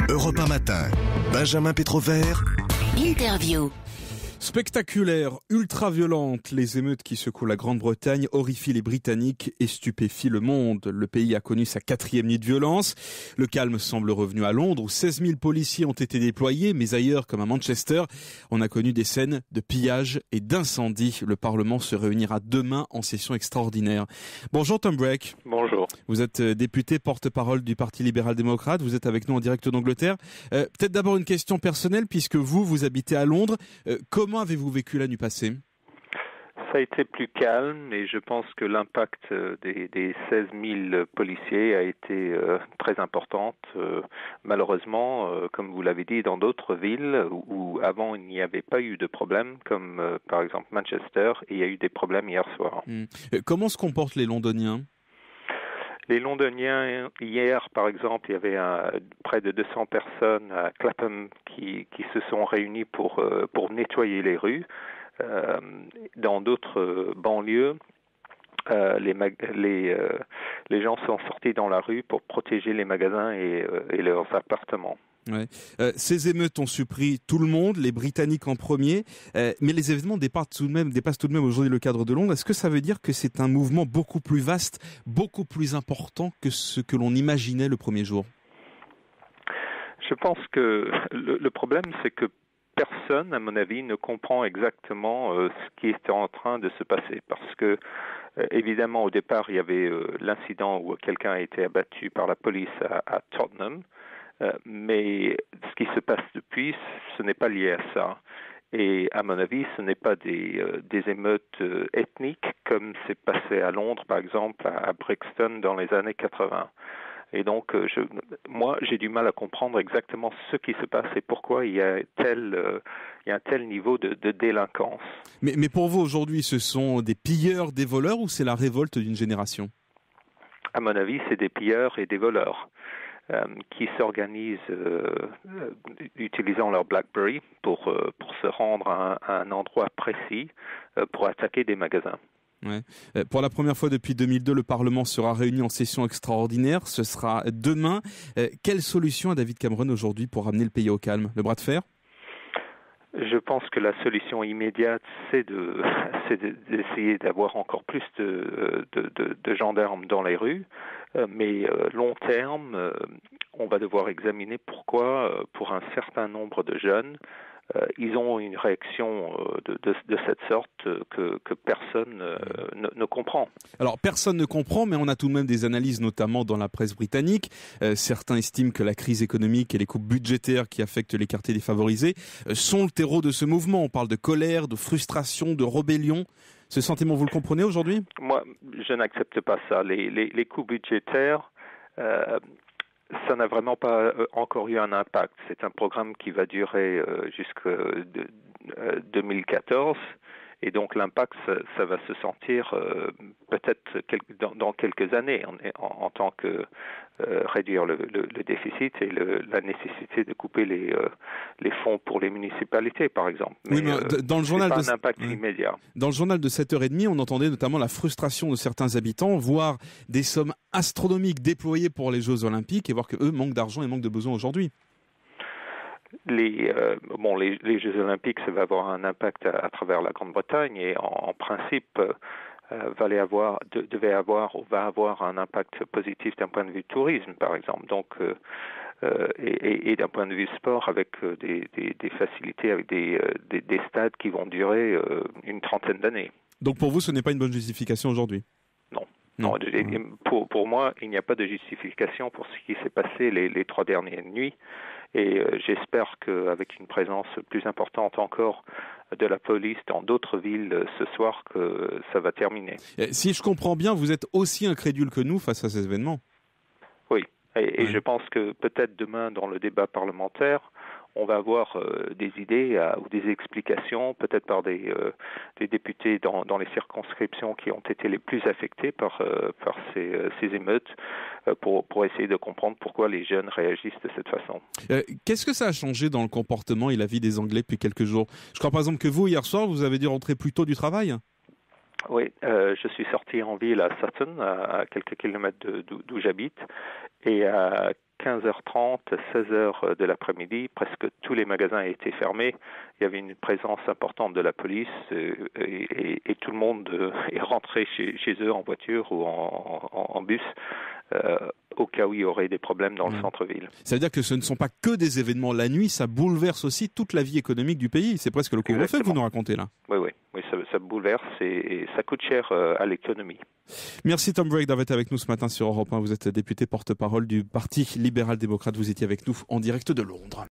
Europe 1 matin. Benjamin Pétrovert. Interview. Spectaculaires, ultra-violentes, les émeutes qui secouent la Grande-Bretagne horrifient les Britanniques et stupéfient le monde. Le pays a connu sa 4e nuit de violence. Le calme semble revenu à Londres où 16 000 policiers ont été déployés, mais ailleurs, comme à Manchester, on a connu des scènes de pillage et d'incendie. Le Parlement se réunira demain en session extraordinaire. Bonjour Tom Brake. Bonjour. Vous êtes député porte-parole du Parti libéral-démocrate. Vous êtes avec nous en direct d'Angleterre. Peut-être d'abord une question personnelle puisque vous habitez à Londres. Comment avez-vous vécu la nuit passée ? Ça a été plus calme et je pense que l'impact des 16 000 policiers a été très importante. Malheureusement, comme vous l'avez dit, dans d'autres villes où avant il n'y avait pas eu de problème, comme par exemple Manchester, il y a eu des problèmes hier soir. Comment se comportent les Londoniens ? Les Londoniens, hier par exemple, il y avait près de 200 personnes à Clapham qui se sont réunies pour nettoyer les rues. Dans d'autres banlieues, les gens sont sortis dans la rue pour protéger les magasins et leurs appartements. Ouais. Ces émeutes ont surpris tout le monde, les Britanniques en premier, mais les événements dépassent tout de même aujourd'hui le cadre de Londres. Est-ce que ça veut dire que c'est un mouvement beaucoup plus vaste, beaucoup plus important que ce que l'on imaginait le premier jour ? Je pense que le problème, c'est que personne, à mon avis, ne comprend exactement ce qui est en train de se passer. Parce que, évidemment, au départ, il y avait l'incident où quelqu'un a été abattu par la police à Tottenham. Mais ce qui se passe depuis, ce n'est pas lié à ça. Et à mon avis, ce n'est pas des émeutes ethniques comme c'est passé à Londres, par exemple, à Brixton dans les années 80. Et donc, moi, j'ai du mal à comprendre exactement ce qui se passe et pourquoi il y a un tel niveau de délinquance. Mais pour vous, aujourd'hui, ce sont des pilleurs, des voleurs ou c'est la révolte d'une génération ? À mon avis, c'est des pilleurs et des voleurs. Qui s'organisent utilisant leur BlackBerry pour se rendre à un endroit précis pour attaquer des magasins. Ouais. Pour la première fois depuis 2002, le Parlement sera réuni en session extraordinaire. Ce sera demain. Quelle solution a David Cameron aujourd'hui pour ramener le pays au calme ? Le bras de fer ? Je pense que la solution immédiate, c'est d'essayer d'avoir encore plus de gendarmes dans les rues. Mais long terme, on va devoir examiner pourquoi, pour un certain nombre de jeunes, ils ont une réaction de cette sorte que personne ne comprend. Alors personne ne comprend, mais on a tout de même des analyses, notamment dans la presse britannique. Certains estiment que la crise économique et les coupes budgétaires qui affectent les quartiers défavorisés sont le terreau de ce mouvement. On parle de colère, de frustration, de rébellion. Ce sentiment, vous le comprenez aujourd'hui ? Moi, je n'accepte pas ça. Les coûts budgétaires, ça n'a vraiment pas encore eu un impact. C'est un programme qui va durer jusqu'en 2014. Et donc l'impact, ça va se sentir peut-être dans quelques années en tant que réduire le déficit et la nécessité de couper les fonds pour les municipalités, par exemple. Mais dans le journal c'est pas un impact immédiat. Dans le journal de 7h30, on entendait notamment la frustration de certains habitants, voire des sommes astronomiques déployées pour les Jeux Olympiques et voir qu'eux manquent d'argent et manquent de besoins aujourd'hui. Les Jeux Olympiques, ça va avoir un impact à travers la Grande-Bretagne et en principe va avoir un impact positif d'un point de vue tourisme, par exemple. Donc et d'un point de vue sport, avec des facilités, avec des stades qui vont durer une trentaine d'années. Donc pour vous, ce n'est pas une bonne justification aujourd'hui ? Non. Pour moi, il n'y a pas de justification pour ce qui s'est passé les 3 dernières nuits. Et j'espère qu'avec une présence plus importante encore de la police dans d'autres villes ce soir, que ça va terminer. Si je comprends bien, vous êtes aussi incrédule que nous face à ces événements. Oui, et je pense que peut-être demain, dans le débat parlementaire, on va avoir des idées ou des explications, peut-être par des députés dans les circonscriptions qui ont été les plus affectées par ces émeutes, pour essayer de comprendre pourquoi les jeunes réagissent de cette façon. Qu'est-ce que ça a changé dans le comportement et la vie des Anglais depuis quelques jours ? Je crois par exemple que vous, hier soir, vous avez dû rentrer plus tôt du travail ? Oui, je suis sorti en ville à Sutton, à quelques kilomètres d'où j'habite, et à 15h30, 16h de l'après-midi, presque tous les magasins étaient fermés. Il y avait une présence importante de la police et tout le monde est rentré chez eux en voiture ou en bus au cas où il y aurait des problèmes dans le centre-ville. Ça veut dire que ce ne sont pas que des événements la nuit, ça bouleverse aussi toute la vie économique du pays. C'est presque le couvre-feu que vous nous racontez là. Oui, ça bouleverse et ça coûte cher à l'économie. Merci Tom Brake d'avoir été avec nous ce matin sur Europe 1. Vous êtes député porte-parole du Parti libéral-démocrate. Vous étiez avec nous en direct de Londres.